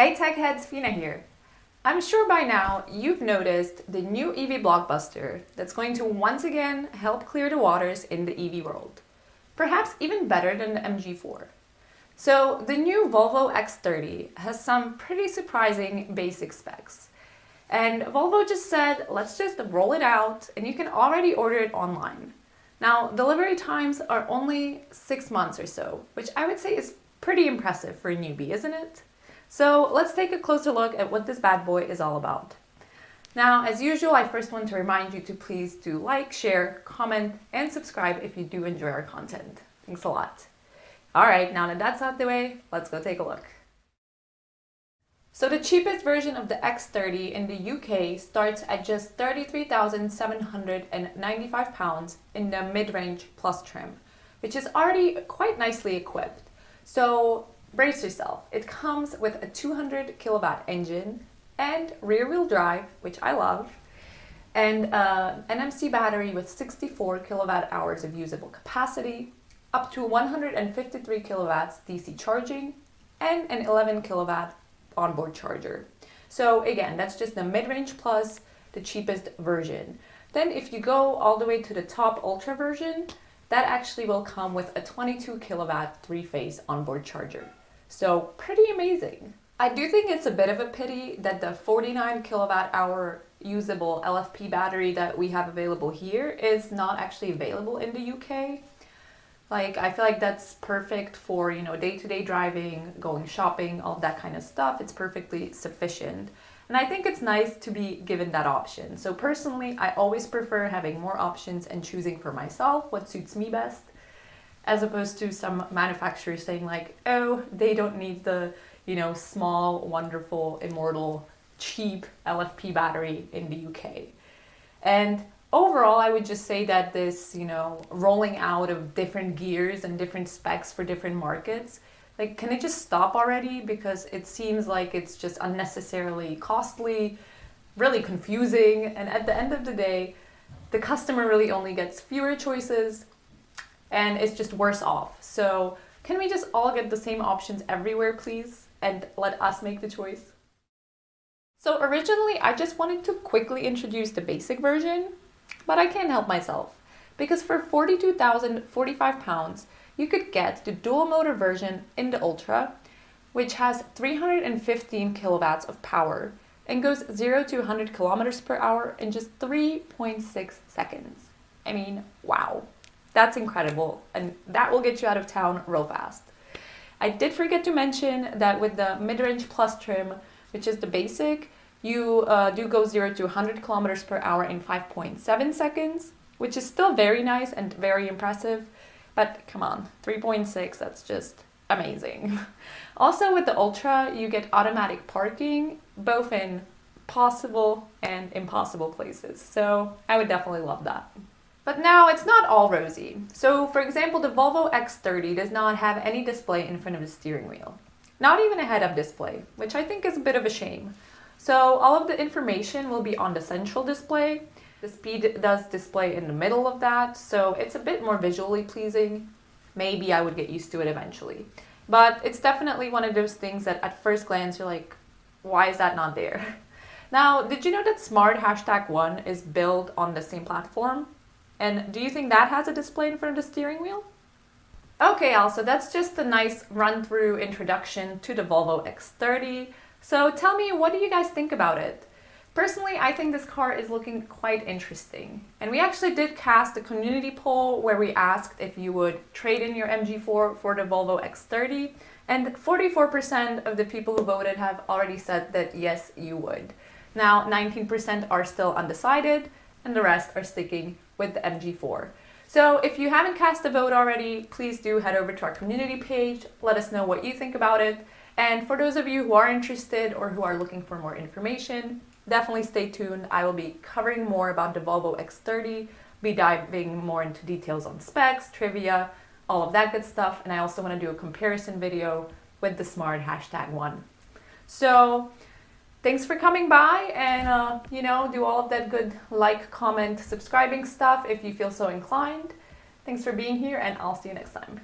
Hey tech heads, Fina here. I'm sure by now you've noticed the new EV blockbuster that's going to once again help clear the waters in the EV world. Perhaps even better than the MG4. So the new Volvo EX30 has some pretty surprising basic specs. And Volvo just said, let's just roll it out and you can already order it online. Now, delivery times are only 6 months or so, which I would say is pretty impressive for a newbie, isn't it? So let's take a closer look at what this bad boy is all about. Now, as usual, I first want to remind you to please do like, share, comment, and subscribe if you do enjoy our content. Thanks a lot. All right, now that that's out the way, let's go take a look. So the cheapest version of the X30 in the UK starts at just £33,795 in the mid-range plus trim, which is already quite nicely equipped. So brace yourself. It comes with a 200 kilowatt engine and rear-wheel drive, which I love, and an NMC battery with 64 kilowatt hours of usable capacity, up to 153 kilowatts DC charging, and an 11 kilowatt onboard charger. So again, that's just the mid-range plus, the cheapest version. Then if you go all the way to the top ultra version, that actually will come with a 22 kilowatt three-phase onboard charger. So pretty amazing. I do think it's a bit of a pity that the 49 kilowatt hour usable LFP battery that we have available here is not actually available in the UK. I feel like that's perfect for, day-to-day driving, going shopping, all that kind of stuff. It's perfectly sufficient. And I think it's nice to be given that option. So personally, I always prefer having more options and choosing for myself what suits me best, as opposed to some manufacturers saying oh, they don't need the, small, wonderful, immortal, cheap LFP battery in the UK. And overall, I would just say that this, rolling out of different gears and different specs for different markets, can it just stop already? Because it seems like it's just unnecessarily costly, really confusing, and at the end of the day, the customer really only gets fewer choices and it's just worse off. So can we just all get the same options everywhere, please? And let us make the choice? So originally, I just wanted to quickly introduce the basic version, but I can't help myself, because for £42,045, you could get the dual motor version in the Ultra, which has 315 kilowatts of power and goes 0 to 100 kilometers per hour in just 3.6 seconds. I mean, wow, that's incredible, and that will get you out of town real fast. I did forget to mention that with the mid-range plus trim, which is the basic, you do go 0 to 100 kilometers per hour in 5.7 seconds, which is still very nice and very impressive. But come on, 3.6, that's just amazing. Also with the Ultra, you get automatic parking, both in possible and impossible places. So I would definitely love that. But now it's not all rosy. So for example, the Volvo EX30 does not have any display in front of the steering wheel. Not even a head-up display, which I think is a bit of a shame. So all of the information will be on the central display. The speed does display in the middle of that, so it's a bit more visually pleasing. Maybe I would get used to it eventually. But it's definitely one of those things that at first glance you're like, why is that not there? Now, did you know that Smart #1 is built on the same platform? And do you think that has a display in front of the steering wheel? Okay, also that's just a nice run-through introduction to the Volvo EX30. So tell me, what do you guys think about it? Personally, I think this car is looking quite interesting. And we actually did cast a community poll where we asked if you would trade in your MG4 for the Volvo EX30. And 44% of the people who voted have already said that yes, you would. Now, 19% are still undecided, and the rest are sticking with the MG4. So if you haven't cast a vote already, please do head over to our community page. Let us know what you think about it. And for those of you who are interested or who are looking for more information, definitely stay tuned. I will be covering more about the Volvo EX30, be diving more into details on specs, trivia, all of that good stuff. And I also want to do a comparison video with the Smart #1. So thanks for coming by and, do all of that good comment, subscribing stuff if you feel so inclined. Thanks for being here, and I'll see you next time.